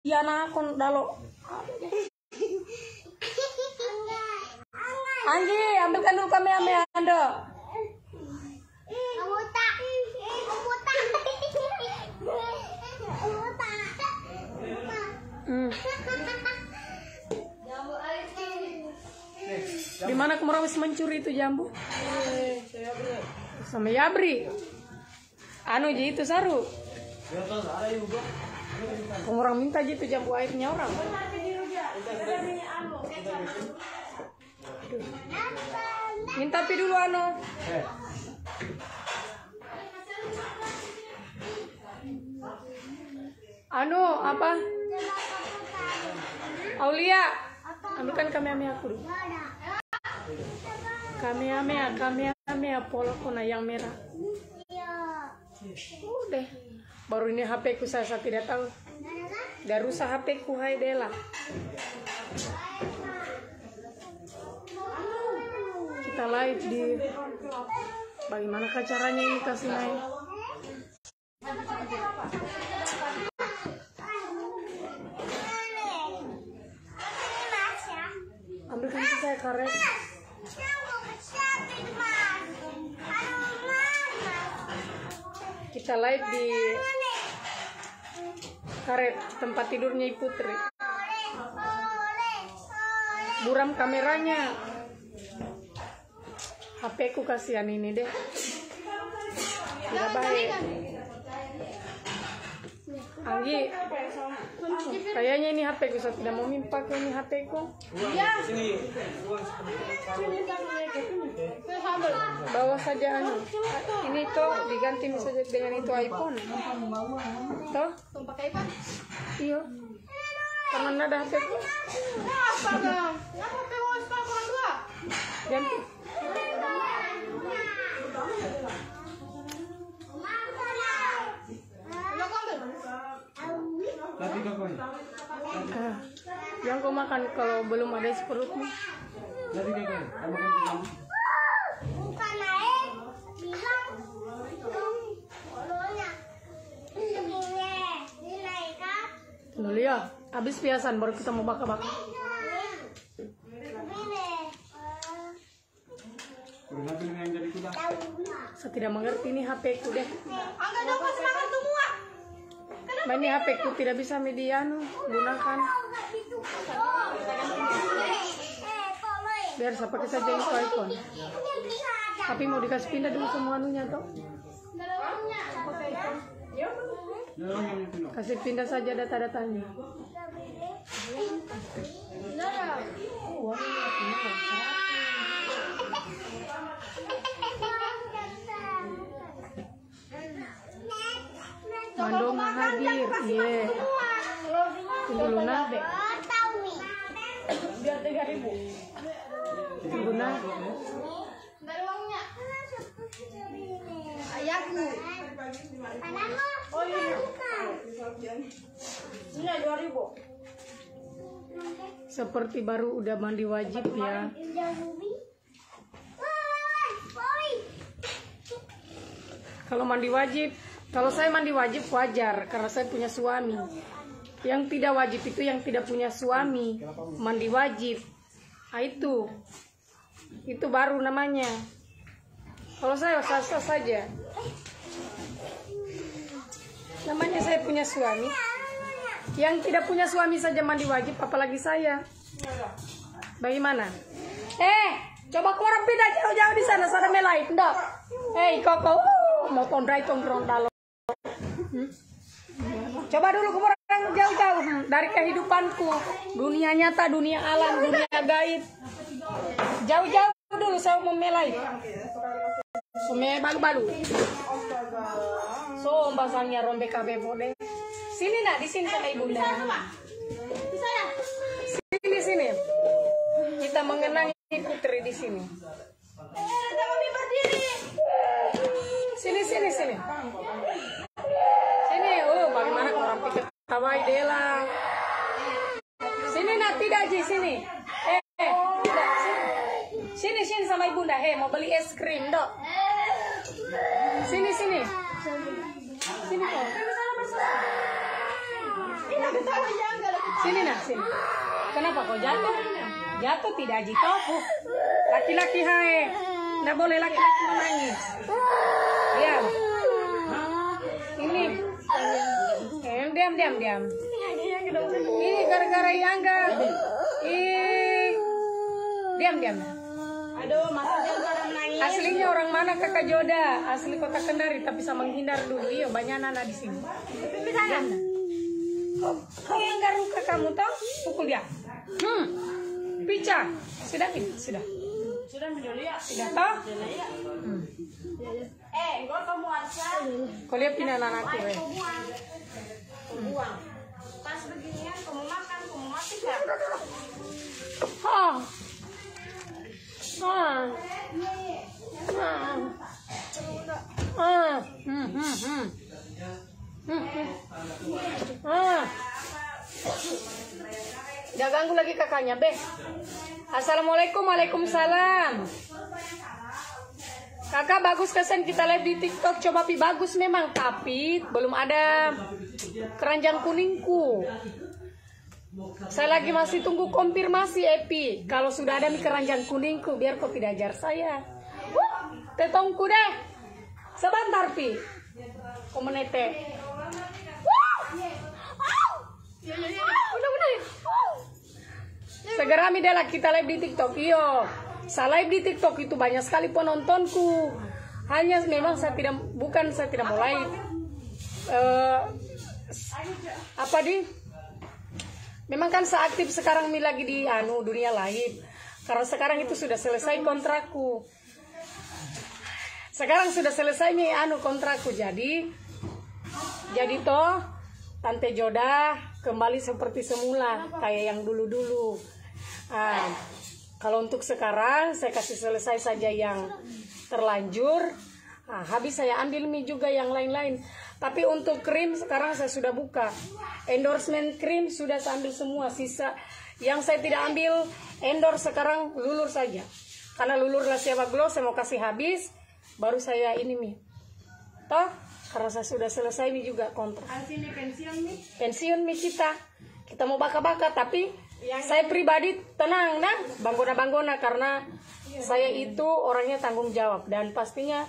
Yana kon dalo. Anggi, ambilkan dulu kami Anda. Di mana kemarin wis mencuri itu jambu? Sama Yabri. Anu ji itu Saru. Orang minta ji itu jambu airnya orang. Minta pi dulu anu. Anu apa? Aulia, ambilkan kami aku dulu. Kami polokona yang merah. Udah. Baru ini HP ku saya tidak tahu. Udah rusak HP ku, hai Dela. Kita live di bagaimana caranya ini kasih naik. Ambilkan saya karet. Kita live di karet tempat tidurnya Putri. Buram kameranya. HP ku kasihan ini deh. Tidak baik. Anggi, kayaknya ini HP ku, saya tidak mau pakai ini HP ku. Iya. Bawa saja anu. Ini tuh diganti misalnya dengan itu iPhone. Tuh? Pakai iPhone? Iya. Karena ada HP ku. Apa dong? Kenapa pakai WhatsApp orang tua? Ganti. Yang kau makan kalau belum ada isi perutmu. Dulu ya, habis piasan baru kita mau bakar-bakar. Saya tidak mengerti ini HP ku deh. Angga dong semangat semua. Ini HP ku tidak bisa mediano gunakan. Biar saya pakai saja itu iPhone. Tapi mau dikasih pindah dulu semua anunya toh. Kasih pindah saja data-datanya. Mandong hadir, iya. Tunggu Luna. Biar 3.000. Tunggu Luna. Dari uangnya. Ayahku. Oh iya. Ini 2.000. Seperti baru udah mandi wajib ya. Kalau mandi wajib, kalau saya mandi wajib wajar karena saya punya suami. Yang tidak wajib itu yang tidak punya suami mandi wajib. Nah, itu baru namanya. Kalau saya sah-sah saja. Namanya saya punya suami. Yang tidak punya suami saja mandi wajib, apalagi saya. Bagaimana? Coba keluar pindah jauh-jauh di sana, sana melai, ndak? Koko, mau tondrai tongkrong dalam. Coba dulu keluar jauh-jauh dari kehidupanku, dunia nyata, dunia alam, dunia gaib. Jauh-jauh dulu saya mau melai. Balu-balu. So, basangnya rombek kabe bode. Sini nak, di sini sama ibunda. Sini. Kita mengenang Putri di sini. Sini. Sini, bagaimana orang pikir Hawaii Dela. Sini nak, tidak Ji, sini. Tidak, sini sama ibunda. Mau beli es krim, dok. Sini. Sini kok. Ini bisa jangan. Sini nak, sini. Kenapa kau jatuh? Jatuh tidak jitoku. Laki-laki hai. Tidak boleh laki-laki menangis. Diam. Ini. Diam. Ini gara-gara Yangga. Diam. Aduh, maksudnya orang nangis. Aslinya orang mana Kakak Joda? Asli Kota Kendari, tapi sama menghindar dulu. Iya, banyak anak di sini. Diam. Kau yang garuka kamu toh? Pukul dia. Pica. Sudah ini, sudah. Sudah menjadi ya. Sudah toh? Gua kamu asal. Kau lihat ini anak-anakku ya. Buang. Pas beginian kamu makan, kamu mati kan? Jangan ganggu lagi kakaknya, Be. Assalamualaikum, waalaikumsalam. Kakak bagus kesan kita live di TikTok. Coba Pi, bagus memang, tapi belum ada keranjang kuningku. Saya lagi masih tunggu konfirmasi Epi. Kalau sudah ada keranjang kuningku, biar kau tidak ajar saya. Tetongku deh. Sebentar Pi. Kau menete. Segera midalah kita live di TikTok. Iyo. Saya live di TikTok itu banyak sekali penontonku. Hanya memang saya tidak mulai memang kan saya aktif sekarang ini lagi di dunia live. Karena sekarang itu sudah selesai kontrakku. Sekarang sudah selesai nih kontrakku. Jadi toh Tante Joda kembali seperti semula kayak yang dulu-dulu. Kalau untuk sekarang saya kasih selesai saja yang terlanjur. Habis saya ambil mie juga yang lain-lain. Tapi untuk krim sekarang saya sudah buka. Endorsement krim sudah saya ambil semua. Sisa yang saya tidak ambil endorse sekarang Lulur saja. Karena Lulur La Siapa Glow saya mau kasih habis. Baru saya ini mie. Toh karena saya sudah selesai mie juga kontrak. Sini pensiun nih. Pensiun mie kita. Kita mau baka-baka tapi saya pribadi tenang nah banggona karena saya itu orangnya tanggung jawab dan pastinya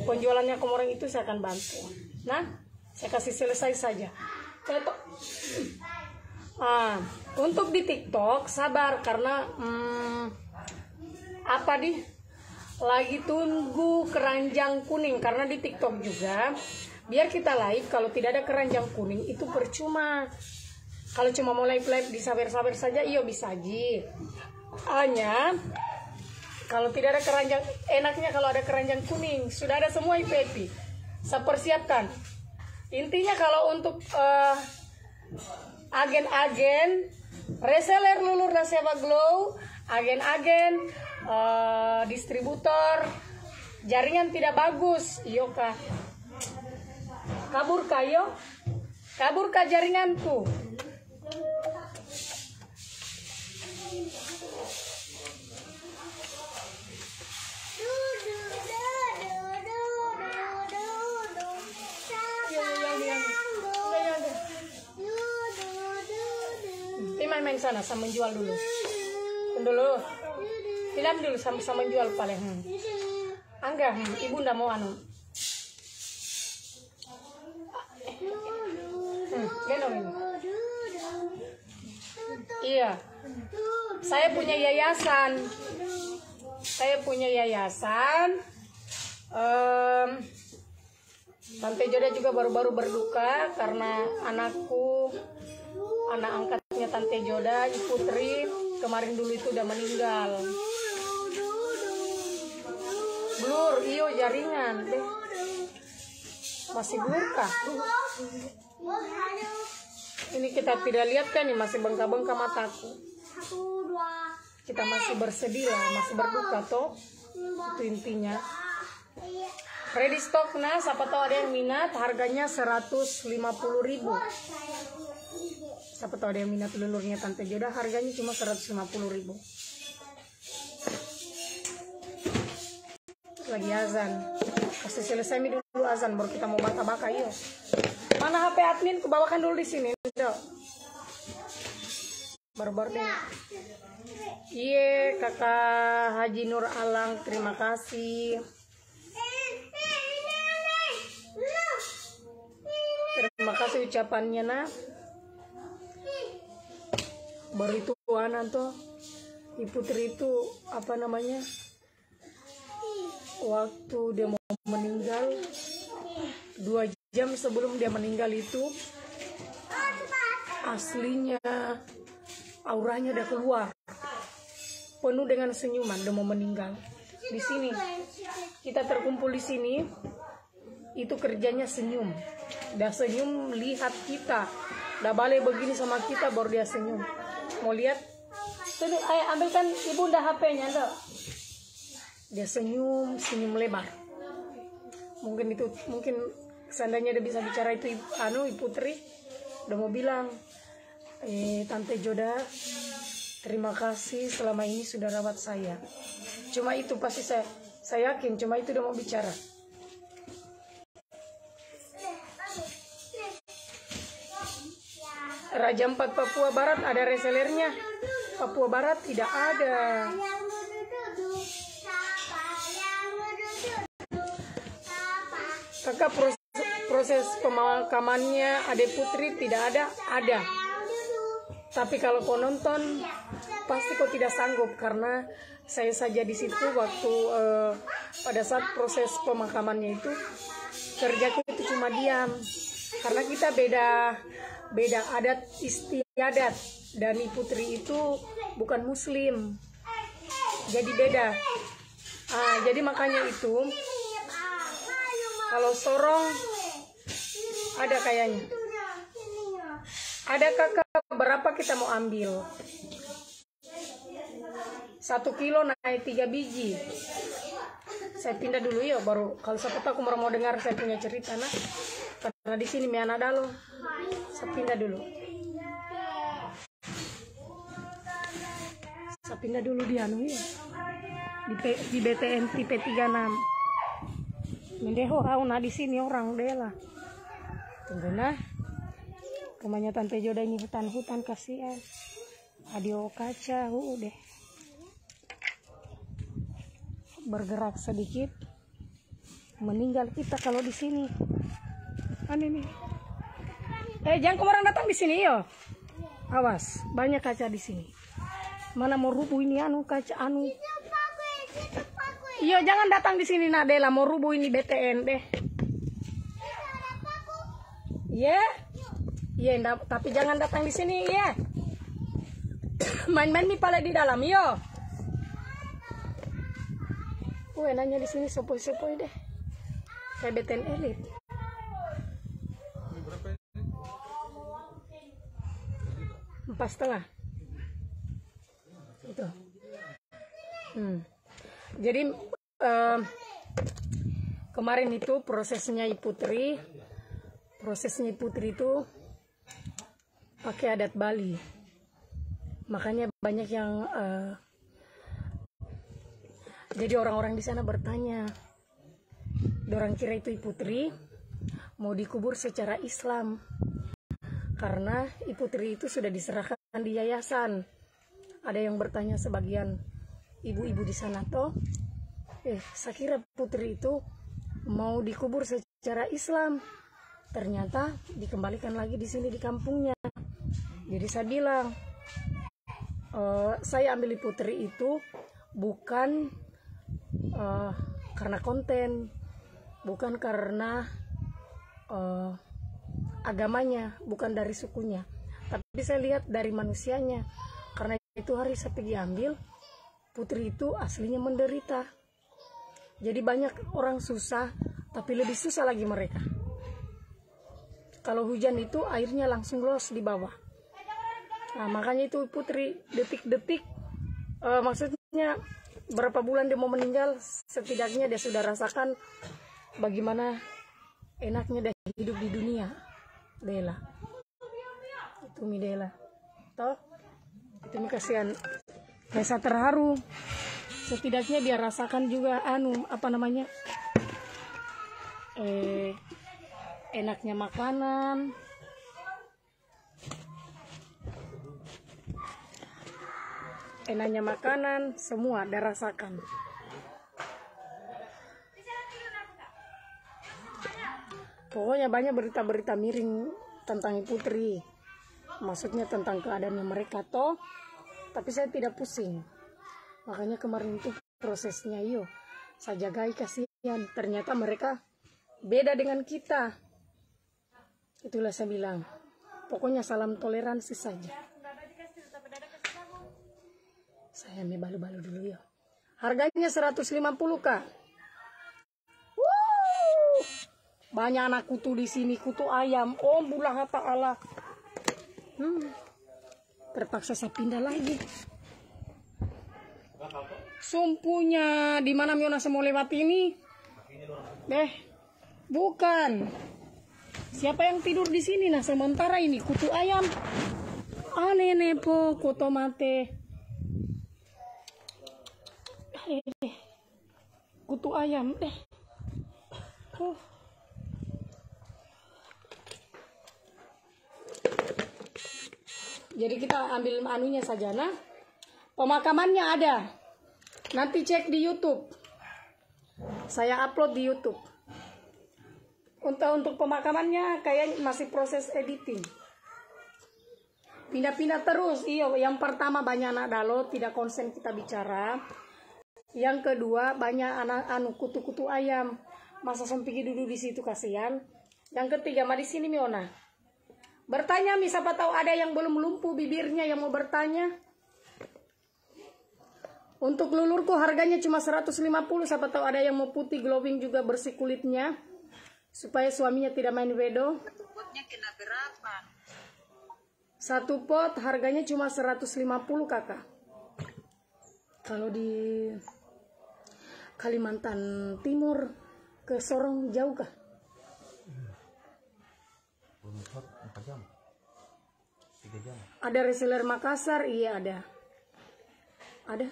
penjualannya ke orang itu saya akan bantu. Nah, saya kasih selesai saja. Untuk di TikTok sabar karena lagi tunggu keranjang kuning karena di TikTok juga biar kita live kalau tidak ada keranjang kuning itu percuma. Kalau cuma mau live di sabar-sabar saja, iyo bisa aja. Hanya kalau tidak ada keranjang, enaknya kalau ada keranjang kuning. Sudah ada semua IPP. Saya persiapkan. Intinya kalau untuk agen-agen, reseller Lulur La Siapa Glow, agen-agen, distributor, jaringan tidak bagus. Iyo kah? Kabur kah yo? Kabur kah jaringanku? Main sana sama menjual dulu. Film dulu sama menjual paling. Angga, ibu ndak mau gendong ini. Iya. Saya punya yayasan. Tante Joda juga baru-baru berduka karena anak angkatnya Tante Joda, Putri, kemarin dulu itu udah meninggal. Blur, iyo jaringan deh. Masih blur kah? Ini kita tidak lihat kan nih, masih bengkak-bengkak mataku. Kita masih bersedih lah, masih berduka toh. Itu intinya. Ready stock nah, siapa tahu ada yang minat, harganya 150.000. Siapa tahu ada yang minat lulurnya Tante Joda, harganya cuma 150.000. Lagi azan. Pasti selesai dulu azan baru kita mau baka-baka yuk. Mana HP admin? Kubawakan dulu di sini. baru-baru deh. Iya, Kakak Haji Nur Alang, terima kasih. Terima kasih ucapannya, nak. Baru itu anak tuh, Ibu Putri itu apa namanya? Waktu dia mau meninggal, 2 jam sebelum dia meninggal itu, aslinya auranya udah keluar, penuh dengan senyuman. Udah mau meninggal. Di sini kita terkumpul di sini, itu kerjanya senyum. Udah senyum lihat kita, udah balik begini sama kita baru dia senyum. Mau lihat? Tuh, ayo ambilkan ibu udah HP-nya tuh. Dia senyum lebar. Mungkin seandainya dia bisa bicara itu Ibu Putri udah mau bilang, Tante Joda, terima kasih selama ini sudah rawat saya. Cuma itu pasti saya yakin cuma itu udah mau bicara. Raja Ampat Papua Barat ada reselernya. Papua Barat tidak ada. Kakak proses pemakamannya Ade Putri tidak ada. Tapi kalau kau nonton pasti kau tidak sanggup karena saya saja di situ waktu pada saat proses pemakamannya itu kerjaku itu cuma diam karena kita beda adat istiadat dan Ibu Putri itu bukan Muslim jadi beda. Jadi makanya itu kalau sorong ada kayaknya. Ada kakak berapa kita mau ambil? 1 kilo naik 3 biji. Saya pindah dulu ya baru kalau siapa tahu aku mau dengar saya punya cerita nah. Karena di sini miana dalo. Saya pindah dulu. Saya pindah dulu di anu ya. Di BTN tipe 36. Mendeho nah di sini orang deh lah. Tunggu nah. Rumahnya Tante Joda ini hutan-hutan kasihan. Adio kaca deh. Bergerak sedikit. Meninggal kita kalau di sini. Ini. Jangan kemarin datang di sini yo. Awas, banyak kaca di sini. Mana mau rubuh ini kaca Iya, jangan datang di sini Nadela, mau rubuh ini BTN deh. Iya. Iya, tapi jangan datang di sini ya. Main-main mi pale di dalam yo. Nanya di sini sepoi-sepoi deh. Kayak BTN elit. Empat setengah. Itu. Jadi kemarin itu prosesnya Ibu Putri itu pakai adat Bali, makanya banyak yang jadi orang-orang di sana bertanya, orang kira itu Ibu Putri mau dikubur secara Islam karena Ibu Putri itu sudah diserahkan di yayasan. Ada yang bertanya sebagian ibu-ibu di sana toh, saya kira Putri itu mau dikubur secara Islam, ternyata dikembalikan lagi di sini di kampungnya. Jadi saya bilang, saya ambil Putri itu bukan karena konten, bukan karena agamanya, bukan dari sukunya, tapi saya lihat dari manusianya. Karena itu hari saya pergi ambil, Putri itu aslinya menderita. Jadi banyak orang susah, tapi lebih susah lagi mereka. Kalau hujan itu airnya langsung los di bawah. Nah, makanya itu Putri detik-detik, maksudnya berapa bulan dia mau meninggal, setidaknya dia sudah rasakan bagaimana enaknya dia hidup di dunia. Dela. Itu mi Dela. Toh? Itu mi kasihan. Saya terharu. Setidaknya dia rasakan juga enaknya makanan. enaknya makanan, semua dia rasakan. Pokoknya banyak berita-berita miring tentang Putri. Maksudnya tentang keadaannya mereka toh. Tapi saya tidak pusing. Makanya kemarin itu prosesnya saya jagai, kasihan. Ternyata mereka beda dengan kita. Itulah saya bilang. Pokoknya salam toleransi saja. Saya balu-balu dulu ya. Harganya 150 Kak. Banyak anak kutu di sini, kutu ayam. Oh, bulah ta'ala. Terpaksa saya pindah lagi. Sumpunya di mana Miona mau lewat ini? Bukan. Siapa yang tidur di sini? Nah, sementara ini kutu ayam. Aneh po, kutu mate. Kutu ayam. Oh. Jadi kita ambil anunya saja, nah. Pemakamannya ada. Nanti cek di YouTube. Saya upload di YouTube. Untuk pemakamannya kayak masih proses editing. Pindah-pindah terus. Yang pertama banyak anak dalo, tidak konsen kita bicara. Yang kedua banyak anak kutu-kutu ayam. Masa sempigi duduk di situ, kasihan. Yang ketiga mah di sini Miona. Bertanya, siapa tahu ada yang belum lumpuh bibirnya yang mau bertanya. Untuk lulurku harganya cuma 150, siapa tahu ada yang mau putih glowing juga bersih kulitnya. Supaya suaminya tidak main wedo. Satu potnya kena berapa? Satu pot harganya cuma 150 Kakak. Kalau di Kalimantan Timur ke Sorong jauh kah? 4 jam, 3 jam. Ada reseller Makassar, iya ada. Ada.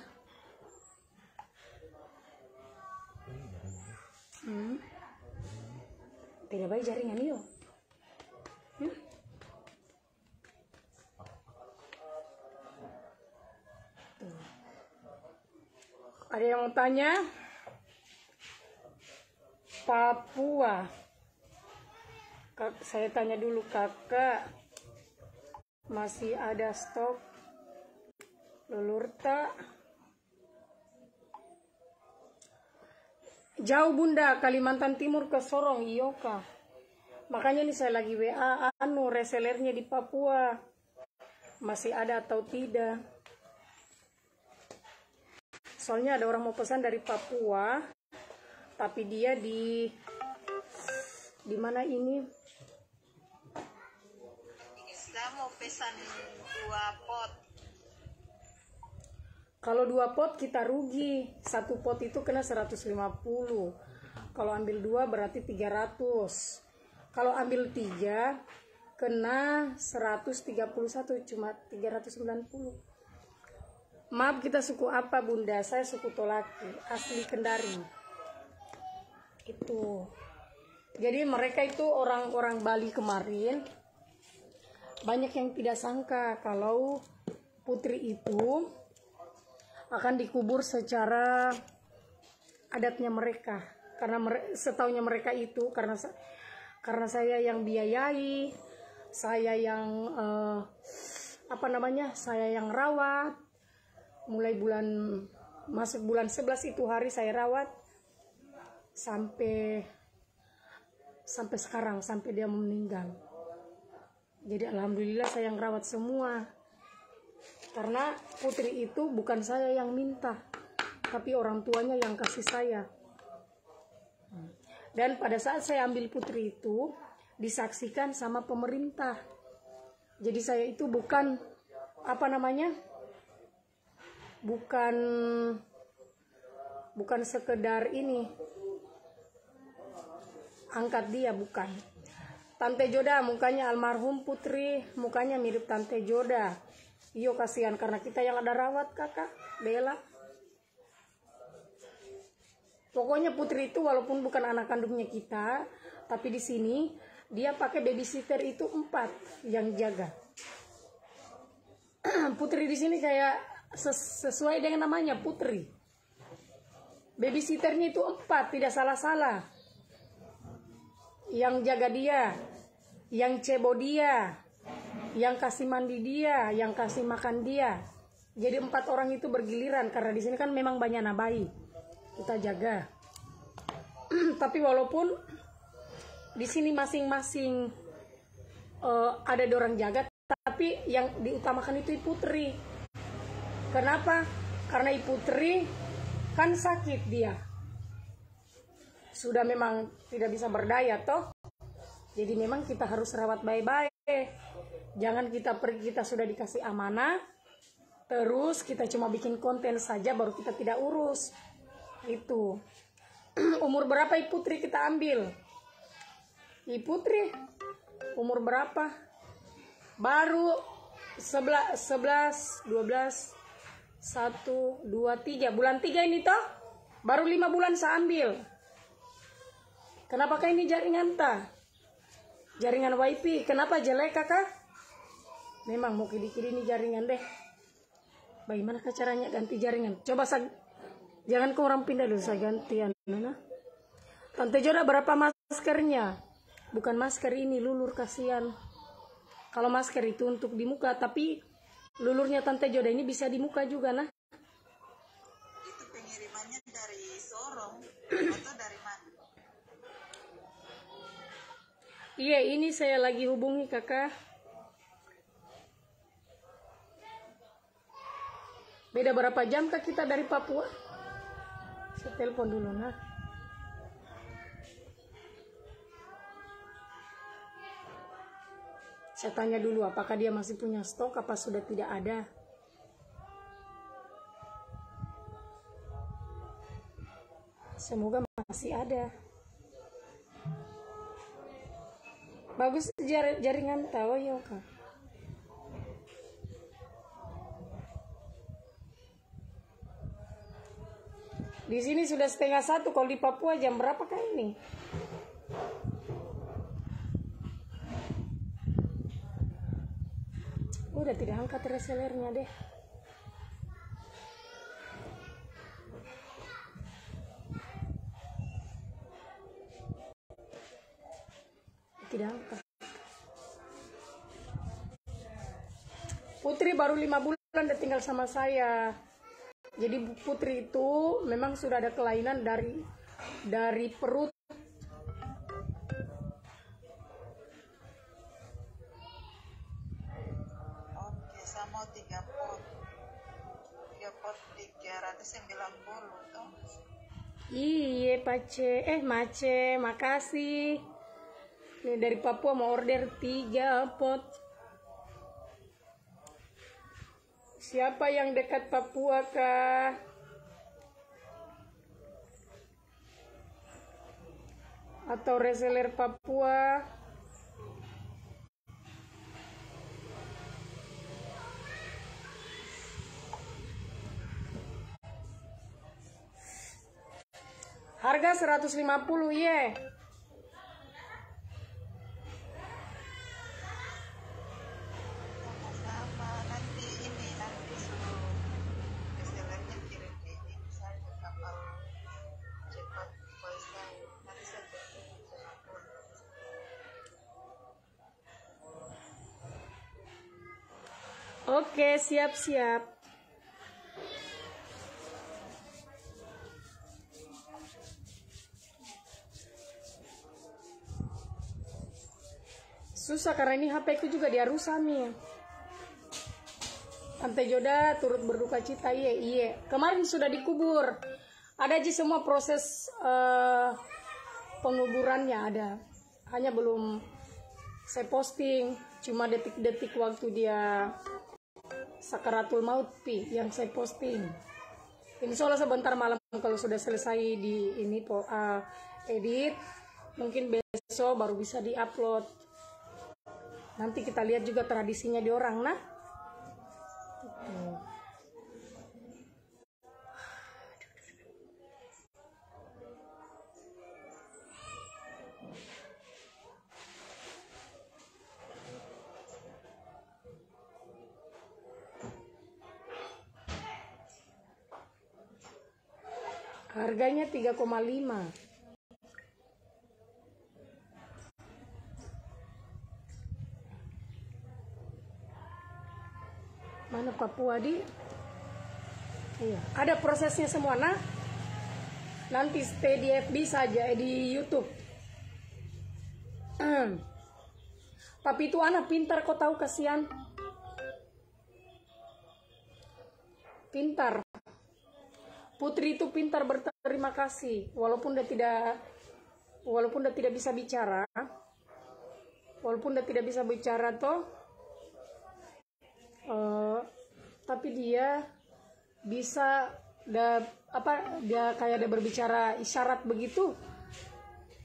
Tidak baik jaringan yuk. Ada yang mau tanya? Papua. Saya tanya dulu Kakak, masih ada stok lulur tak? Jauh Bunda, Kalimantan Timur ke Sorong, Kak. Makanya nih saya lagi WA resellernya di Papua. Masih ada atau tidak? Soalnya ada orang mau pesan dari Papua, tapi dia di mana ini? Saya mau pesan 2 pot. Kalau 2 pot kita rugi. 1 pot itu kena 150. Kalau ambil 2 berarti 300. Kalau ambil 3 kena 131, cuma 390. Maaf, kita suku apa Bunda? Saya suku Tolaki, asli Kendari. Itu. Jadi mereka itu orang-orang Bali kemarin banyak yang tidak sangka kalau Putri itu akan dikubur secara adatnya mereka. Karena setaunya mereka itu karena saya yang biayai, saya yang saya yang rawat. Mulai masuk bulan 11 itu hari saya rawat sampai sekarang, sampai dia meninggal. Jadi alhamdulillah saya yang rawat semua. Karena Putri itu bukan saya yang minta, tapi orang tuanya yang kasih saya. Dan pada saat saya ambil Putri itu disaksikan sama pemerintah. Jadi saya itu bukan bukan sekedar ini angkat dia, bukan. Tante Joda mukanya almarhum Putri, mukanya mirip Tante Joda. Kasihan karena kita yang ada rawat Kakak Bella. Pokoknya Putri itu walaupun bukan anak kandungnya kita, tapi di sini dia pakai babysitter itu 4 yang jaga. Putri di sini kayak sesuai dengan namanya putri. Babysitternya itu 4, tidak salah-salah. Yang jaga dia, yang cebo dia, yang kasih mandi dia, yang kasih makan dia. Jadi 4 orang itu bergiliran karena di sini kan memang banyak anak bayi. Kita jaga. Tapi walaupun di sini masing-masing ada orang jaga, tapi yang diutamakan itu putri. Kenapa? Karena putri kan sakit dia. Sudah memang tidak bisa berdaya toh. Jadi memang kita harus rawat baik-baik. Jangan kita pergi, kita sudah dikasih amanah, terus kita cuma bikin konten saja baru kita tidak urus. Itu. Umur berapa putri kita ambil? Putri umur berapa? Baru 11, 12, 1, 2, 3. Bulan 3 ini toh. Baru 5 bulan saya ambil. Kenapa ini jaringan ta? Jaringan WiFi. Kenapa jelek kakak? Memang mau kiri-kiri ini jaringan deh. Bagaimana caranya ganti jaringan? Coba jangan kau orang pindah dulu, saya gantian. Tante Joda berapa maskernya? Bukan masker ini, lulur kasihan. Kalau masker itu untuk di muka, tapi lulurnya Tante Joda ini bisa di muka juga nah. Itu pengirimannya dari Sorong atau dari mana? Iya, ini saya lagi hubungi kakak. Beda berapa jam kak kita dari Papua? Saya telepon dulu nah. Saya tanya dulu apakah dia masih punya stok, apa sudah tidak ada. Semoga masih ada. Bagus jaringan tahu ya kak. Di sini sudah 12:30. Kalau di Papua jam berapa kak ini? Udah tidak angkat resellernya deh. Tidak angkat. Putri baru 5 bulan udah tinggal sama saya. Jadi Putri itu memang sudah ada kelainan dari perut. Oke, saya mau 3 pot. 3 pot 390 tuh. Iya Pace, Mace, makasih. Nih dari Papua mau order 3 pot. Siapa yang dekat Papua kah? Atau reseller Papua? Harga 150 ye. Sama nanti suruh resellernya kirim ke ini saja kapal cepat kuasa. Nanti saya Oke, siap-siap. Susah karena ini HP ku juga dia rusak nih. Tante Joda turut berduka cita, iya. Kemarin sudah dikubur. Ada aja semua proses penguburannya ada. Hanya belum saya posting. Cuma detik-detik waktu dia sakaratul maut yang saya posting. Insya Allah sebentar malam kalau sudah selesai di ini edit, mungkin besok baru bisa diupload. Nanti kita lihat juga tradisinya di orang nah. Harganya 3,5. Mana Papua di? Iya, ada prosesnya semua. Nah, nanti stay di FB saja, di YouTube. Tapi itu anak pintar, kau tahu, kasihan. Pintar. Putri itu pintar berterima kasih, walaupun dia tidak bisa bicara. Walaupun dia tidak bisa bicara toh, tapi dia bisa dia kayak dia berbicara isyarat begitu.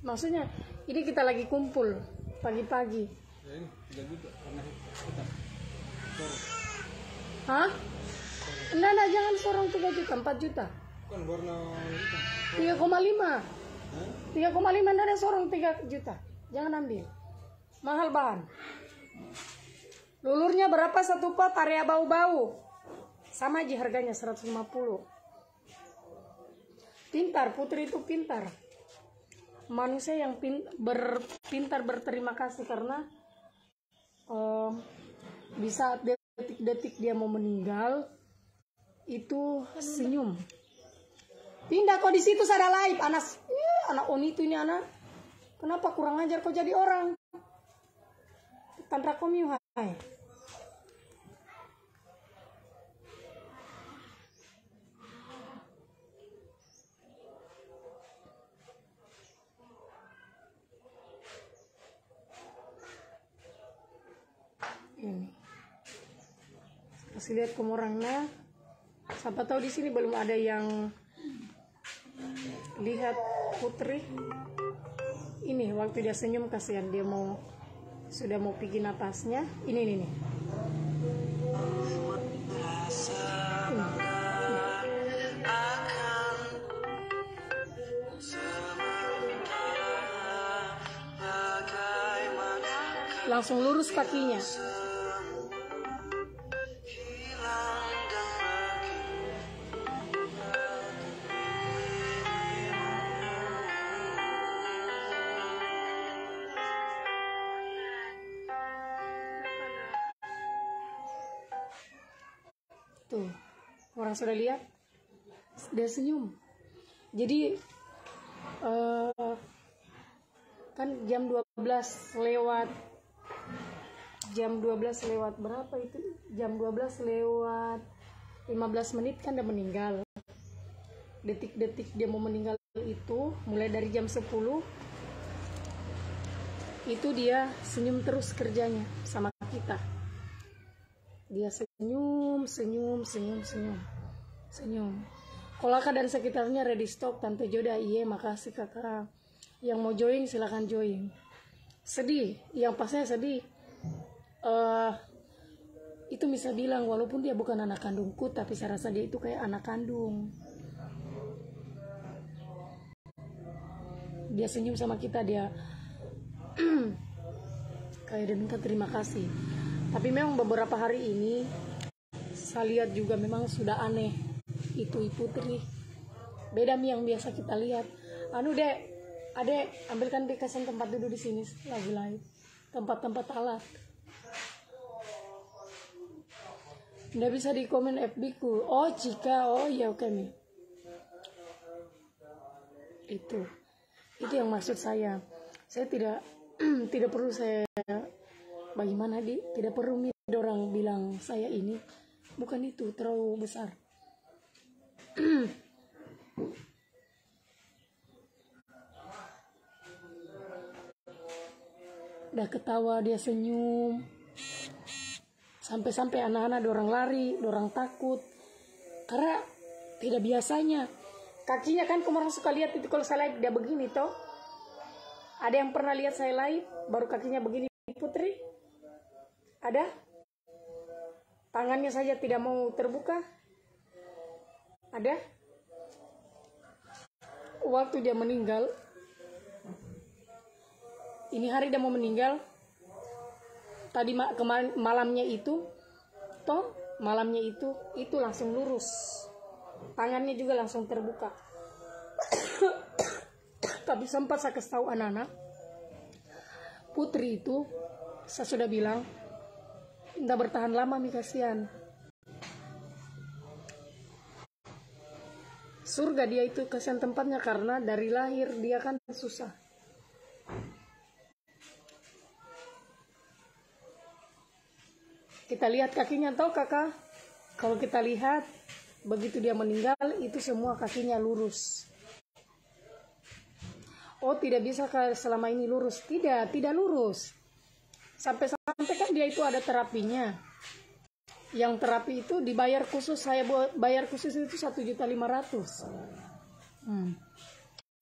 Maksudnya ini kita lagi kumpul pagi-pagi. Hah? Enggak, jangan sorong 3 juta, 4 juta. Kan warna 3,5. 3,5 enggak ada sorong 3 juta. Jangan ambil. Mahal bahan. Lulurnya berapa satu pot, area bau-bau? Sama aja harganya 150. Pintar, Putri itu pintar. Manusia yang pintar berterima kasih karena di saat detik-detik dia mau meninggal itu senyum. Pindah kok di situ ada live, anak Oni itu ini anak. Kenapa kurang ajar kau jadi orang? Tantra komiu hai. Ini. Kasih lihat ke orangnya. Siapa tahu di sini belum ada yang lihat Putri. Ini waktu dia senyum, kasihan dia sudah mau pergi napasnya. Ini. Langsung lurus kakinya. Tuh, orang sudah lihat, dia senyum. Jadi kan jam 12 lewat berapa itu? Jam 12 lewat 15 menit kan dia meninggal. Detik-detik dia mau meninggal itu mulai dari jam 10 itu dia senyum terus kerjanya sama kita. Dia senyum. Kolaka dan sekitarnya ready stock. Tante Joda, iya makasih kakak. Yang mau join silakan join. Sedih, yang pasnya sedih. Itu bisa bilang walaupun dia bukan anak kandungku, tapi saya rasa dia itu kayak anak kandung. Dia senyum sama kita, dia kayak dia minta terima kasih. Tapi memang beberapa hari ini saya lihat juga memang sudah aneh itu Putri. Beda yang biasa kita lihat. Adek, ambilkan bekasan tempat duduk di sini lagi live. Tempat-tempat alat. Nggak bisa di komen FB ku. Oh Cika, oh ya oke nih. Itu yang maksud saya. Saya tidak perlu saya bagaimana tidak perlu orang bilang saya ini, bukan itu, terlalu besar. Udah ketawa, dia senyum, sampai anak-anak dorang lari, dorang takut karena tidak biasanya kakinya kan. Kemarin suka lihat itu kalau saya live dia begini toh. Ada yang pernah lihat saya live baru kakinya begini Putri? Ada? Tangannya saja tidak mau terbuka? Ada? Waktu dia meninggal, ini hari dia mau meninggal, tadi malamnya itu, malamnya itu langsung lurus, tangannya juga langsung terbuka. Tapi sempat saya kasih tahu anak-anak, Putri itu saya sudah bilang tidak bertahan lama nih, kasihan. Surga dia itu kasihan tempatnya, karena dari lahir dia kan susah. Kita lihat kakinya, tahu kakak? Kalau kita lihat begitu dia meninggal itu semua kakinya lurus. Oh, tidak bisa selama ini lurus. Tidak lurus. Sampai-sampai kan dia itu ada terapinya. Yang terapi itu dibayar khusus, saya bayar khusus itu 1.500.000.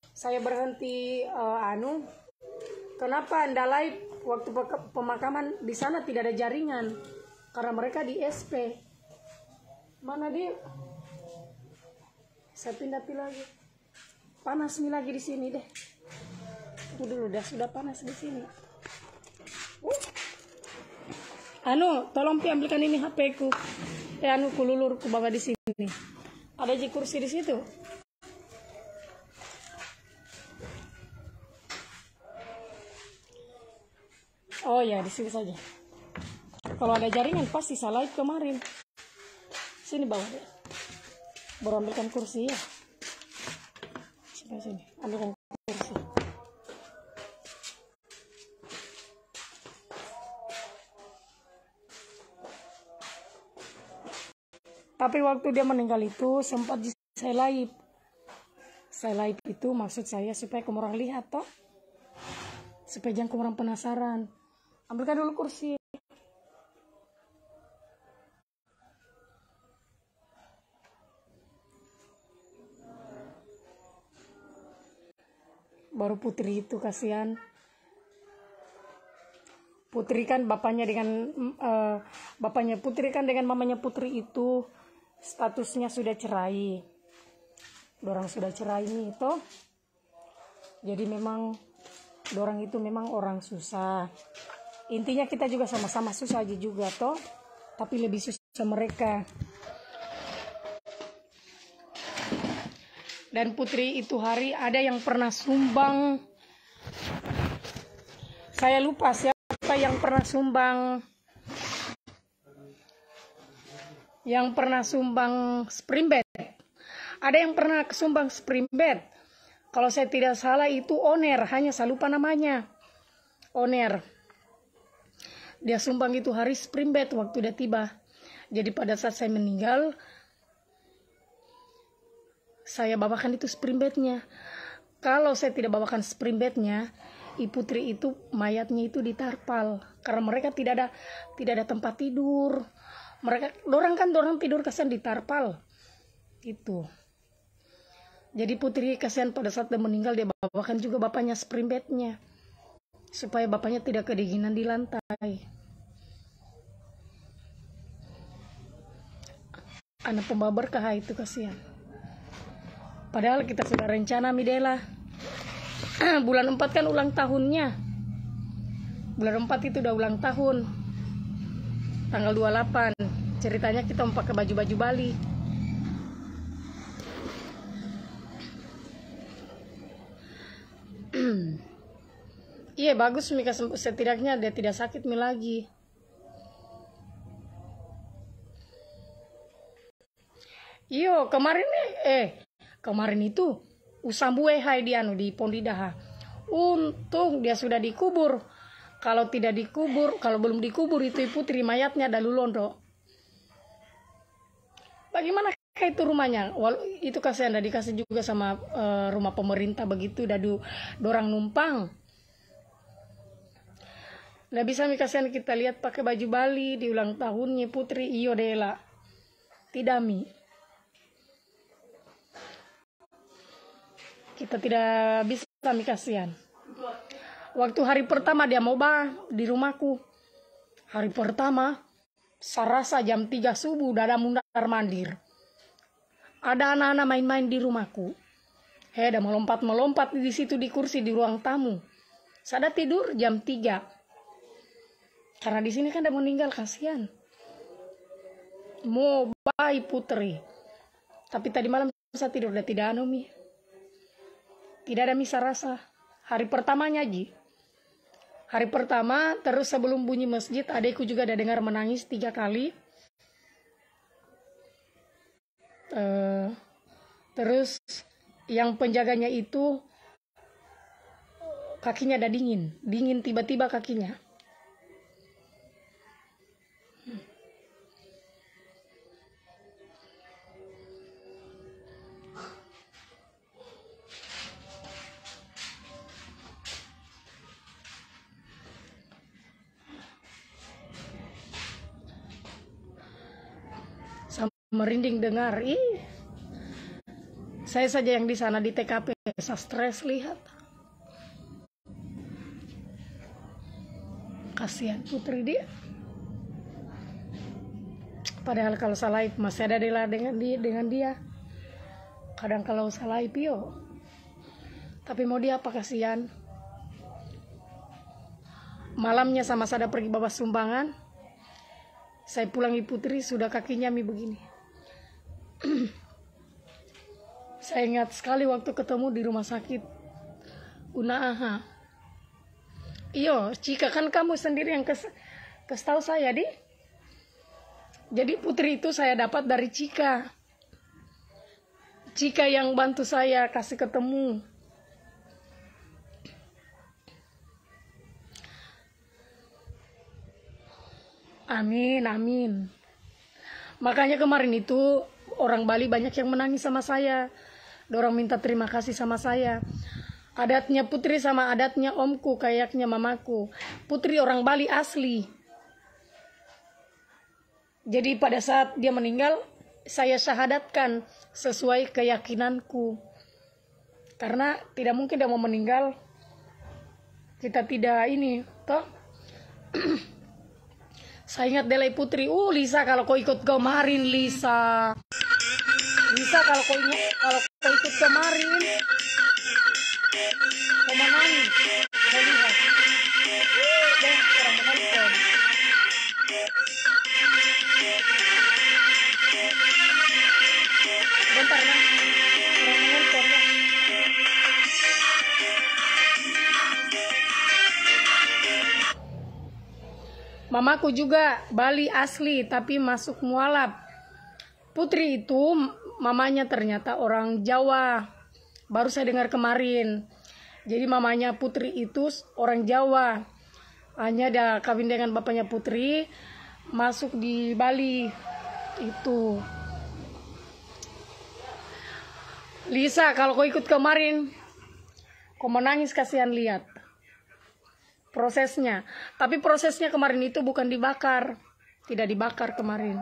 Saya berhenti kenapa Ndalai waktu pemakaman di sana tidak ada jaringan, karena mereka di SP. Mana dia? Saya pindah lagi. Panas nih lagi di sini deh. Tunggu dulu, sudah panas di sini. Tolong ambilkan ini HP ku. Kululur ku bawa di sini. Ada di kursi di situ. Oh ya, di sini saja. Kalau ada jaringan pasti saya live kemarin. Sini bawa deh. Baru ambilkan kursi ya. Sini, ambilkan kursi. Tapi waktu dia meninggal itu sempat saya live. Saya live itu maksud saya supaya kamu orang lihat toh. Supaya jangan kamu orang penasaran. Ambilkan dulu kursi. Baru Putri itu kasihan. Putri kan bapaknya Putri kan dengan mamanya Putri itu statusnya sudah cerai. Dorang sudah cerai nih toh. Jadi memang dorang itu memang orang susah. Intinya kita juga sama-sama susah aja juga toh. Tapi lebih susah mereka. Dan Putri itu hari ada yang pernah sumbang. Saya lupa siapa yang pernah sumbang. Yang pernah sumbang spring bed. Ada yang pernah sumbang spring bed. Kalau saya tidak salah itu Oner, hanya saya lupa namanya. Oner. Dia sumbang itu hari spring bed waktu dia tiba. Jadi pada saat saya meninggal, saya bawakan itu spring bednya. Kalau saya tidak bawakan spring bednya, Ibu Putri itu mayatnya itu ditarpal. Karena mereka tidak ada tempat tidur. Dorang tidur kasihan di tarpal gitu. Jadi Putri kasihan pada saat dia meninggal, dia bawakan juga bapaknya spring bednya supaya bapaknya tidak kedinginan di lantai. Anak pembawa berkah itu kasihan. Padahal kita sudah rencana Midela. Bulan 4 kan ulang tahunnya. Bulan 4 itu udah ulang tahun. Tanggal 28. Ceritanya kita mau pakai baju-baju Bali. Iya bagus Mika, setidaknya dia tidak sakit lagi. Iyo kemarin itu usambue hai dia di Pondidaha. Untung dia sudah dikubur. Kalau belum dikubur itu Putri mayatnya ada lulondo. Bagaimana itu rumahnya? Itu kasihan, dikasih juga sama rumah pemerintah begitu, dorang numpang. Nggak bisa kasihan kita lihat pakai baju Bali di ulang tahunnya Putri iyo dela. Tidak kita tidak bisa kasihan. Waktu hari pertama dia mau di rumahku. Hari pertama sarasa jam 3 subuh udah ada mundar-mandir. Ada anak-anak main-main di rumahku. Ada melompat di situ di kursi di ruang tamu. Saya tidur jam 3. Karena di sini kan dia meninggal kasihan. Mau bayi Putri. Tapi tadi malam saya tidur udah tidak tidak ada misa rasa. Hari pertamanya Ji. Hari pertama, terus sebelum bunyi masjid, adekku juga ada dengar menangis 3 kali. Terus yang penjaganya itu kakinya ada dingin tiba-tiba kakinya. Merinding dengar, saya saja yang di sana di TKP, saya stres lihat. Kasihan putri dia. Padahal kalau Salaib masih ada dengan dia. Kadang kalau Salaib yo. Tapi mau dia apa, kasihan. Malamnya sama saya pergi bawa sumbangan. Saya pulangi putri sudah kakinya begini. Saya ingat sekali waktu ketemu di rumah sakit Unaha. Iyo, Cika kan kamu sendiri yang kasih tahu saya, Di. Jadi putri itu saya dapat dari Cika. Cika yang bantu saya kasih ketemu. Amin. Makanya kemarin itu orang Bali banyak yang menangis sama saya. Dorang minta terima kasih sama saya. Adatnya putri sama adatnya omku, kayaknya mamaku. Putri orang Bali asli. Jadi pada saat dia meninggal, saya syahadatkan sesuai keyakinanku. Karena tidak mungkin dia mau meninggal, kita tidak ini, toh. Saya ingat Delay Putri, Lisa kalau kau ikut kemarin, Lisa kalau kau ikut kemarin, kau menangis, kau lihat, deh orang menonton. Bentar nah, orang menonton ya. Mamaku juga Bali asli tapi masuk mualaf. Putri itu mamanya ternyata orang Jawa. Baru saya dengar kemarin. Jadi mamanya Putri itu orang Jawa. Hanya ada kawin dengan bapaknya Putri, masuk di Bali. Itu. Lisa, kalau kau ikut kemarin, kau menangis, kasihan lihat prosesnya. Tapi prosesnya kemarin itu bukan dibakar. Tidak dibakar kemarin.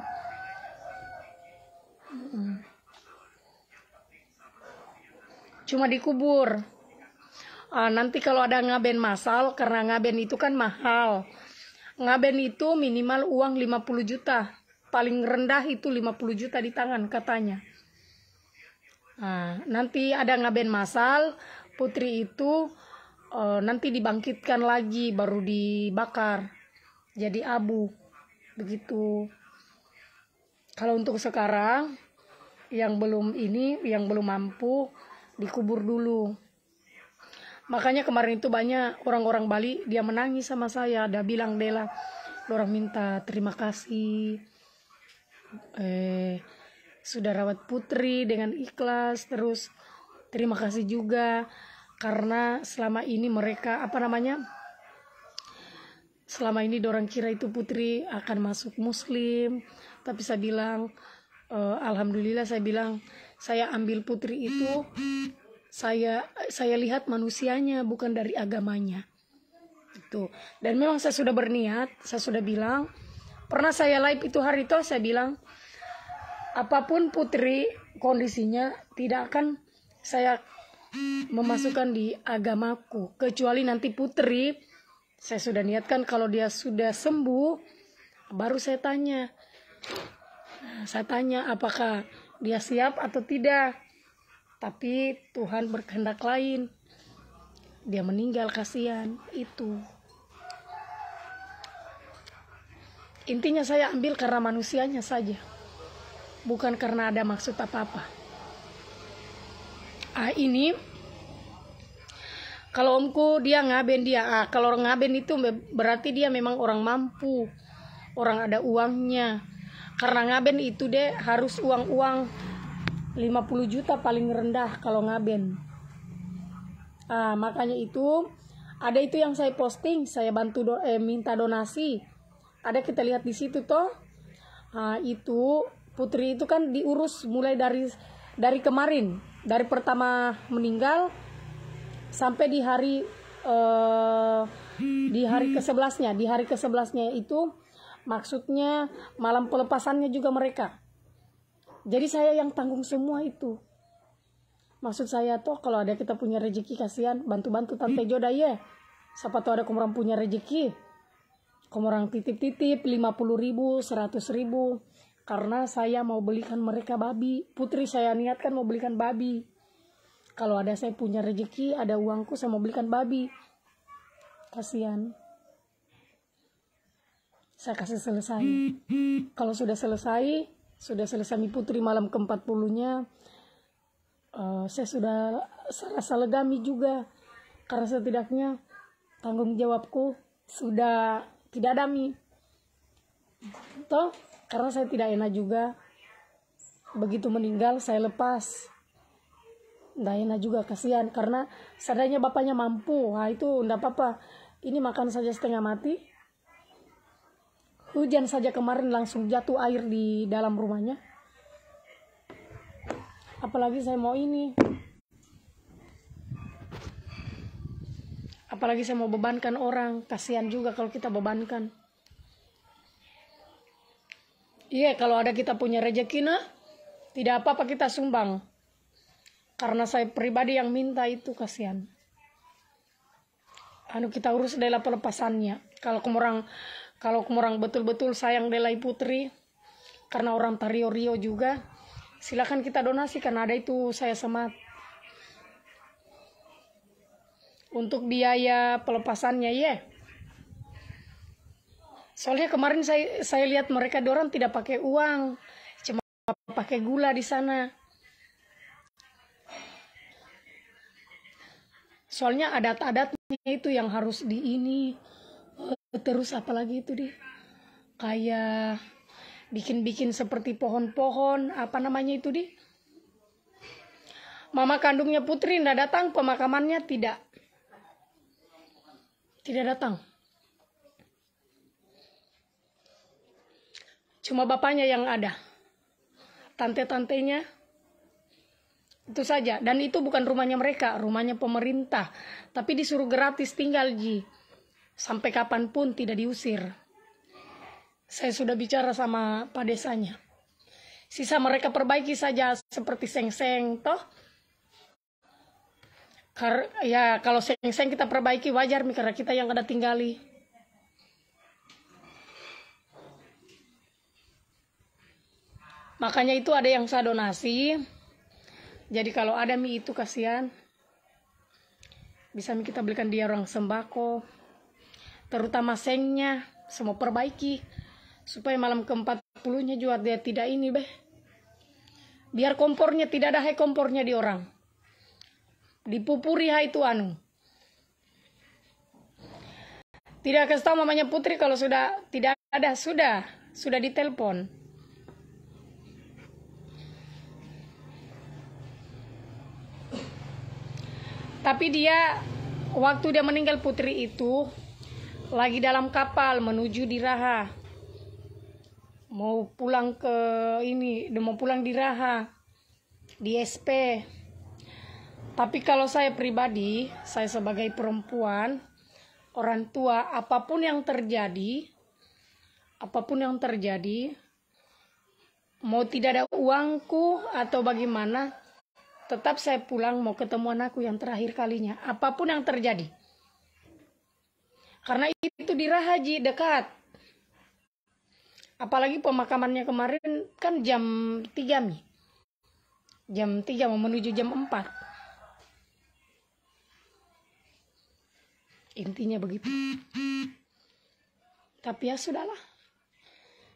Cuma dikubur. Nanti kalau ada ngaben masal, karena ngaben itu kan mahal. Ngaben itu minimal uang 50 juta. Paling rendah itu 50 juta di tangan katanya. Nanti ada ngaben masal, putri itu nanti dibangkitkan lagi, baru dibakar. Jadi abu. Begitu. Kalau untuk sekarang, yang belum mampu, dikubur dulu. Makanya kemarin itu banyak orang-orang Bali dia menangis sama saya. Dia bilang, Dela, orang minta terima kasih. Sudah rawat putri dengan ikhlas. Terus terima kasih juga karena selama ini mereka selama ini dorang kira itu putri akan masuk muslim. Tapi saya bilang, alhamdulillah, saya bilang, saya ambil putri itu, saya lihat manusianya, bukan dari agamanya. Itu. Dan memang saya sudah berniat, saya sudah bilang, pernah saya live itu hari itu, saya bilang, apapun putri kondisinya, tidak akan saya memasukkan di agamaku. Kecuali nanti putri, saya sudah niatkan kalau dia sudah sembuh, baru saya tanya. Saya tanya apakah dia siap atau tidak. Tapi Tuhan berkehendak lain. Dia meninggal, kasihan. Itu. Intinya saya ambil karena manusianya saja. Bukan karena ada maksud apa-apa. Ini Kalau omku dia ngaben dia. Kalau orang ngaben itu berarti dia memang orang mampu. Orang ada uangnya. Karena ngaben itu deh harus uang-uang 50 juta paling rendah kalau ngaben. Makanya itu ada itu yang saya posting, saya bantu minta donasi. Ada kita lihat di situ toh. Itu Putri itu kan diurus mulai dari kemarin, dari pertama meninggal sampai di hari ke-11-nya. Di hari ke-11-nya itu maksudnya malam pelepasannya juga mereka. Jadi saya yang tanggung semua itu. Maksud saya tuh kalau ada kita punya rezeki, kasihan bantu-bantu Tante Joda ya. Siapa tahu ada orang punya rezeki. Orang titip-titip 50.000, 100.000. Karena saya mau belikan mereka babi. Putri saya niatkan mau belikan babi. Kalau ada saya punya rezeki, ada uangku, saya mau belikan babi. Kasihan. Saya kasih selesai. Kalau sudah selesai mi Putri malam ke-40-nya, saya sudah rasa legami juga. Karena setidaknya tanggung jawabku sudah tidak ada mi. Toh, karena saya tidak enak juga. Begitu meninggal saya lepas. Nggak enak juga, kasihan. Karena seadanya bapaknya mampu. Itu enggak apa-apa. Ini makan saja setengah mati. Hujan saja kemarin langsung jatuh air di dalam rumahnya. Apalagi saya mau ini. Apalagi saya mau bebankan orang. Kasihan juga kalau kita bebankan. Iya, kalau ada kita punya rezeki nah, tidak apa-apa kita sumbang. Karena saya pribadi yang minta itu, kasihan. Kita urus adalah pelepasannya. Kalau kumurang betul-betul sayang delai Putri, karena orang Tario-Rio juga, silakan kita donasi karena ada itu saya semat. Untuk biaya pelepasannya ya. Soalnya kemarin saya lihat mereka dorang tidak pakai uang, cuma pakai gula di sana. Soalnya adat-adatnya itu yang harus terus apalagi itu kayak bikin seperti pohon-pohon, apa namanya itu Mama kandungnya Putri tidak datang, pemakamannya tidak datang. Cuma bapaknya yang ada. Tante-tantenya itu saja. Dan itu bukan rumahnya mereka, rumahnya pemerintah. Tapi disuruh gratis tinggal sampai kapanpun tidak diusir. Saya sudah bicara sama Pak Desanya. Sisa mereka perbaiki saja seperti seng-seng toh. Ya kalau seng-seng kita perbaiki wajar karena kita yang ada tinggali. Makanya itu ada yang saya donasi. Jadi kalau ada mie itu kasihan. Bisa kita belikan dia orang sembako. Terutama sengnya. Semua perbaiki. Supaya malam ke-40-nya juga dia tidak ini Biar kompornya tidak ada kompornya di orang. Dipupuri itu Tidak kasih tahu mamanya Putri kalau sudah tidak ada. Sudah ditelepon. Tapi dia, waktu dia meninggal Putri itu, lagi dalam kapal menuju di Raha. Mau pulang mau pulang di Raha, di SP. Tapi kalau saya pribadi, saya sebagai perempuan, orang tua, apapun yang terjadi, mau tidak ada uangku atau bagaimana, tetap saya pulang mau ketemu anakku yang terakhir kalinya. Apapun yang terjadi. Karena itu di Rahaji dekat. Apalagi pemakamannya kemarin kan jam 3 Jam 3 mau menuju jam 4. Intinya begitu. Tapi ya sudahlah.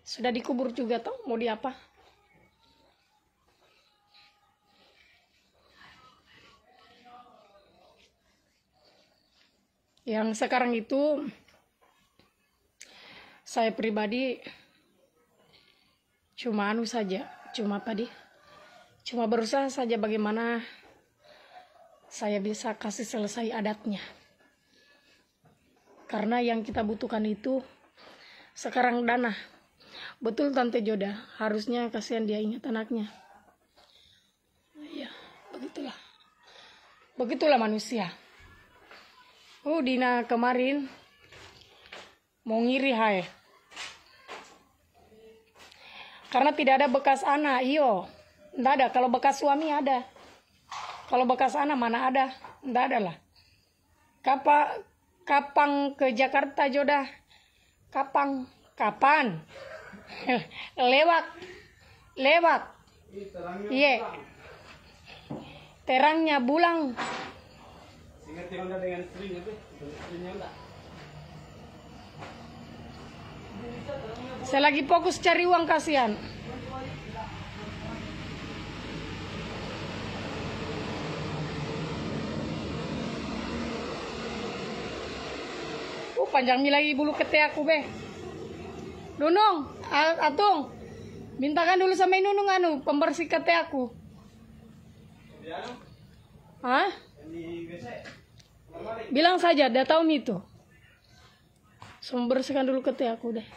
Sudah dikubur juga toh, mau diapa? Yang sekarang itu saya pribadi cuma cuma berusaha saja bagaimana saya bisa kasih selesai adatnya. Karena yang kita butuhkan itu sekarang dana. Betul Tante Joda, harusnya kasihan dia ingat anaknya. Ya, begitulah. Begitulah manusia. Dina kemarin mau ngiri hai. Karena tidak ada bekas anak, ndak ada. Kalau bekas suami ada. Kalau bekas anak mana ada? Ndak ada lah. Kapan ke Jakarta Joda? Kapan? Lewat. Iya. Terangnya bulan. Saya lagi fokus cari uang, kasihan. Panjang mi lagi bulu kete aku be. Nunung, Atung, mintakan dulu sama Nunung pembersih kete aku. Hah? Bilang saja, dah tahu mi itu. Membersihkan dulu kete aku deh.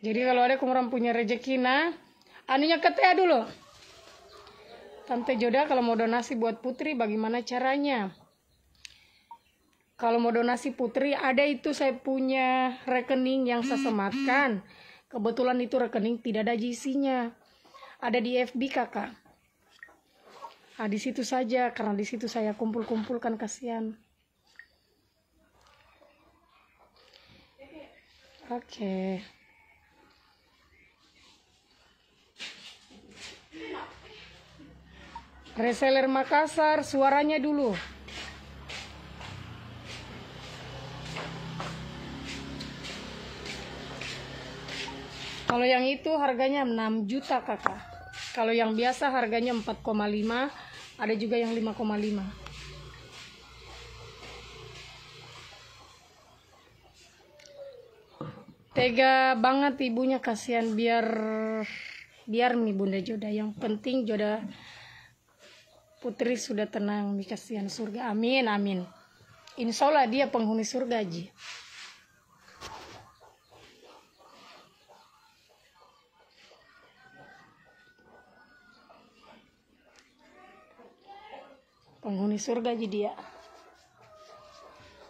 Jadi kalau ada orang punya rezeki anunya ketea dulu. Tante Joda kalau mau donasi buat Putri bagaimana caranya? Kalau mau donasi Putri ada itu saya punya rekening yang saya sematkan. Kebetulan itu rekening tidak ada isinya. Ada di FB kakak. Di situ saja karena di situ saya kumpulkan kasihan. Oke. Reseller Makassar, suaranya dulu. Kalau yang itu harganya 6 juta kakak. Kalau yang biasa harganya 4,5, ada juga yang 5,5. Tega banget ibunya, kasihan biar mi Bunda Joda. Yang penting Joda Putri sudah tenang, mi kasihan surga. Amin, amin. Insya Allah dia penghuni surga Ji. Penghuni surga Ji dia.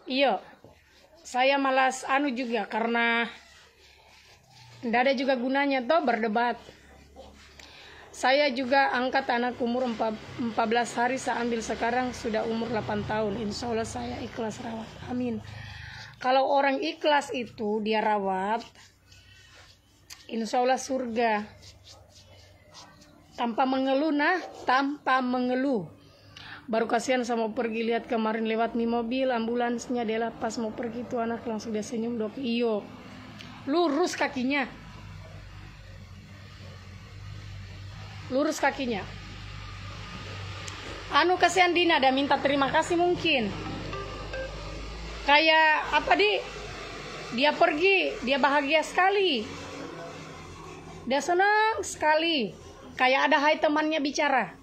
Iya, saya malas juga karena tidak ada juga gunanya toh berdebat. Saya juga angkat anak umur 14 hari, saya ambil sekarang sudah umur 8 tahun. Insya Allah saya ikhlas rawat. Amin. Kalau orang ikhlas itu dia rawat, insya Allah surga. Tanpa mengeluh tanpa mengeluh. Baru kasihan sama pergi lihat kemarin lewat mi mobil, ambulansnya dia pas mau pergi itu anak langsung dia senyum dok. Iyo, lurus kakinya. Lurus kakinya. Kasihan Dina ada minta terima kasih mungkin. Kayak apa dia pergi, dia bahagia sekali. Dia senang sekali. Kayak ada hai temannya bicara.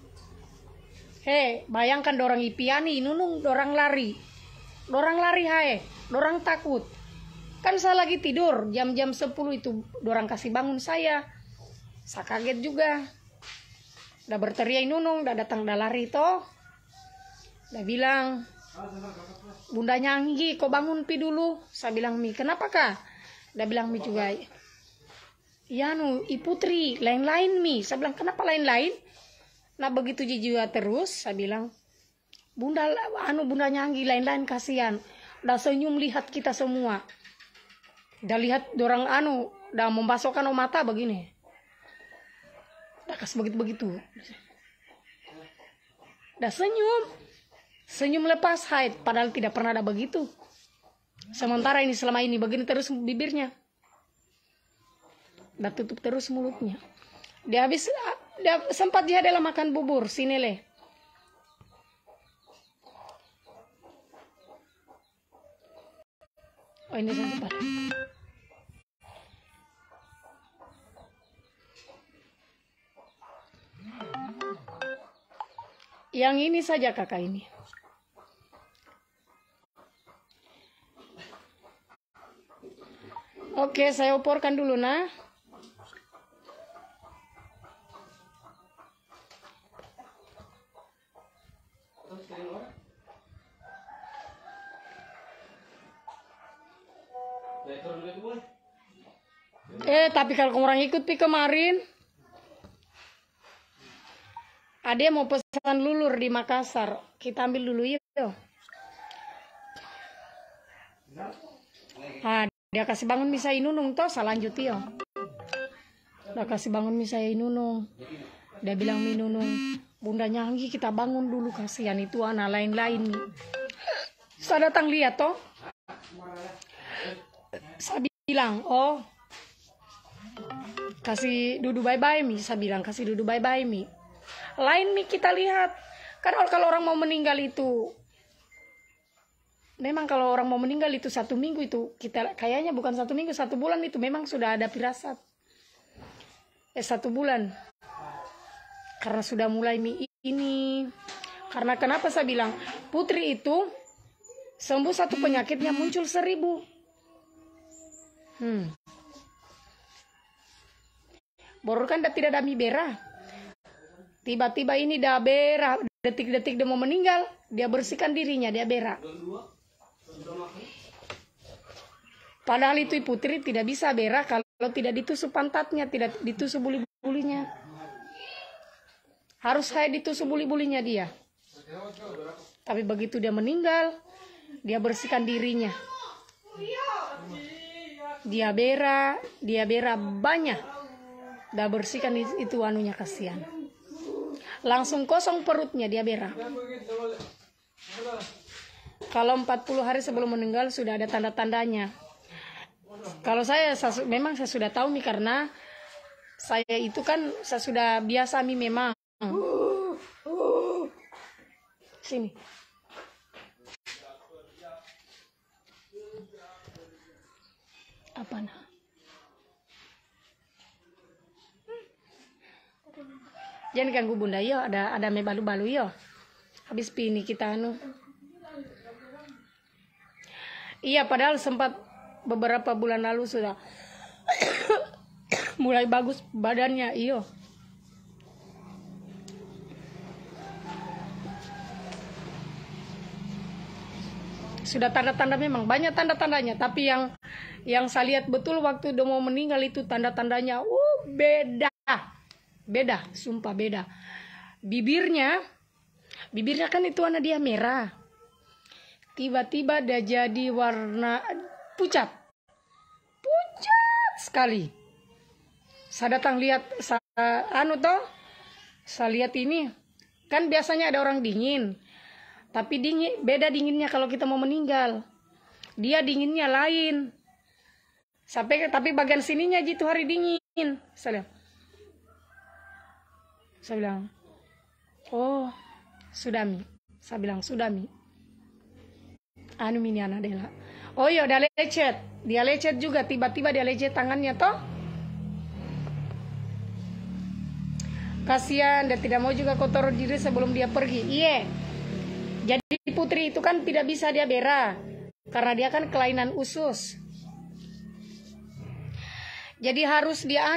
Bayangkan dorang ipiani, nunung dorang lari. Dorang lari hai, dorang takut. Kan saya lagi tidur, jam-jam 10 itu dorang kasih bangun saya. Saya kaget juga. Udah berteriak nunung, udah datang, udah lari toh. Udah bilang, Bunda Nyanggi, kau bangun pi dulu. Saya bilang, Mi, kenapa kak? Udah bilang Mi juga, iya I Putri, lain-lain Mi. Saya bilang, kenapa lain-lain? Nah begitu juga terus, saya bilang, Bunda Nyanggi, lain-lain kasihan. Udah senyum lihat kita semua. Udah lihat dorang udah membasokkan mata begini. Kas begitu-begitu. Udah senyum lepas haid, padahal tidak pernah ada begitu. Sementara ini selama ini begini terus bibirnya. Dah tutup terus mulutnya. Dia habis, dia sempat dia adalah makan bubur, sinele. Oh ini sempat. Yang ini saja kakak ini. Oke, saya oporkan dulu nah. Tapi kalau orang ikut pi kemarin, ada yang mau pesan lulur di Makassar. Kita ambil dulu yuk. Dia kasih bangun misa inunung toh, selanjut yo. Dia kasih bangun misa inunung. Dia bilang minunung, Bunda Nyanggi kita bangun dulu, kasihan itu anak lain-lain nih. Saya datang lihat toh. Saya bilang, oh kasih dudu bye-bye mi. Saya bilang kasih dudu bye-bye mi. Lain mi kita lihat. Kan kalau orang mau meninggal itu, memang kalau orang mau meninggal itu 1 minggu itu, kita kayaknya bukan 1 minggu, 1 bulan itu memang sudah ada firasat. 1 bulan. Karena sudah mulai mi ini. Karena kenapa saya bilang, putri itu sembuh 1 penyakitnya muncul 1000. Baru kan tidak ada mi berah. Tiba-tiba ini dah berah. Detik-detik dia mau meninggal, dia bersihkan dirinya, dia berah. Padahal itu putri tidak bisa berah kalau tidak ditusuk pantatnya, tidak ditusuk buli-bulinya. Harus kayak ditusuk buli-bulinya dia. Tapi begitu dia meninggal, dia bersihkan dirinya. Dia berah banyak. Dah bersihkan itu anunya, kasihan. Langsung kosong perutnya, dia berah. Kalau 40 hari sebelum meninggal sudah ada tanda-tandanya. Kalau memang saya sudah tahu nih, karena saya itu kan saya sudah biasa nih memang. Sini. Apa nah? Jangan ganggu Bunda yo, ada me balu-balu yo. Habis pini kita anu. Iya, padahal sempat beberapa bulan lalu sudah mulai bagus badannya, iyo. Sudah tanda-tanda, memang banyak tanda-tandanya, tapi yang saya lihat betul waktu dia mau meninggal itu tanda-tandanya beda, sumpah beda. Bibirnya kan itu anak dia merah. Tiba-tiba dia jadi warna pucat sekali. Saya datang lihat, saya lihat ini, kan biasanya ada orang dingin, tapi beda dinginnya kalau kita mau meninggal. Dia dinginnya lain. Tapi bagian sininya gitu hari dingin. Saya bilang, oh sudah mi. Saya bilang sudah mi. Anu ini anak Dela. Oh iya, dia lecet juga, tiba-tiba dia lecet tangannya toh. Kasihan, dia tidak mau juga kotor diri sebelum dia pergi. Iya. Jadi putri itu kan tidak bisa dia berah, karena dia kan kelainan usus. Jadi harus dia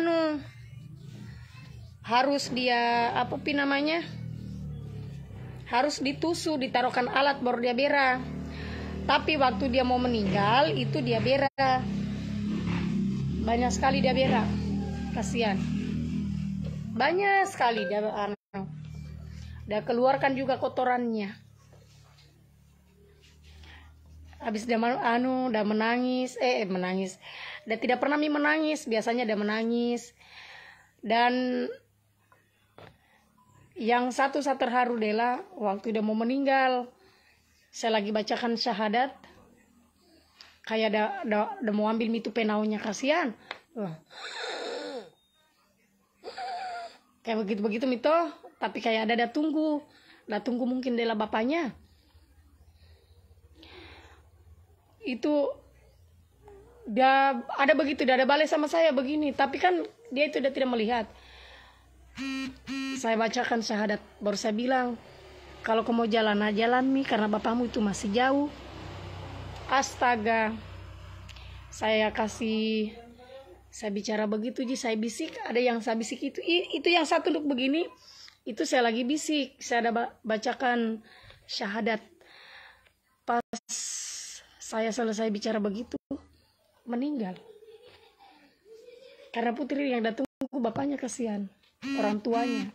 harus ditusuk, ditaruhkan alat baru dia berah. Tapi waktu dia mau meninggal itu dia berah. Banyak sekali dia berah. Kasihan. Banyak sekali dia keluarkan juga kotorannya. Habis dia udah menangis. Dia tidak pernah menangis, biasanya dia menangis. Dan yang saya terharu Dela, waktu dia mau meninggal, saya lagi bacakan syahadat, kayak ada mau ambil itu penaunya, kasihan. kayak begitu mito, tapi kayak ada tunggu mungkin dela bapaknya itu dia ada begitu, dia ada balik sama saya begini, tapi kan dia itu udah tidak melihat. Saya bacakan syahadat, baru saya bilang, kalau kamu mau jalan mi, karena bapakmu itu masih jauh. Astaga, saya bicara begitu, saya bisik, ada yang saya bisik itu yang satu duduk begini, itu saya lagi bisik, saya ada bacakan syahadat. Pas saya selesai bicara begitu, meninggal. Karena putri yang datang, bapaknya kasihan, orang tuanya.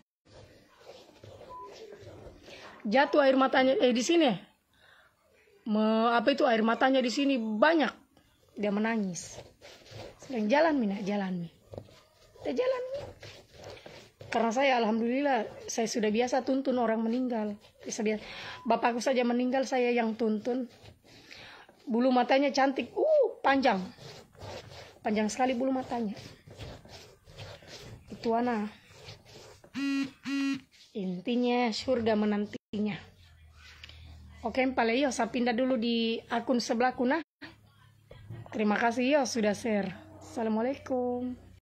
Jatuh air matanya di sini. Air matanya di sini banyak. Dia menangis. Sedang jalan mi. Dia jalan mi. Karena saya alhamdulillah saya sudah biasa tuntun orang meninggal. Bapakku saja meninggal, saya yang tuntun. Bulu matanya cantik, panjang. Panjang sekali bulu matanya. Itu anak. Intinya surga menantinya. Oke, Paleo, saya pindah dulu di akun sebelahku nah. Terima kasih ya sudah share. Assalamualaikum.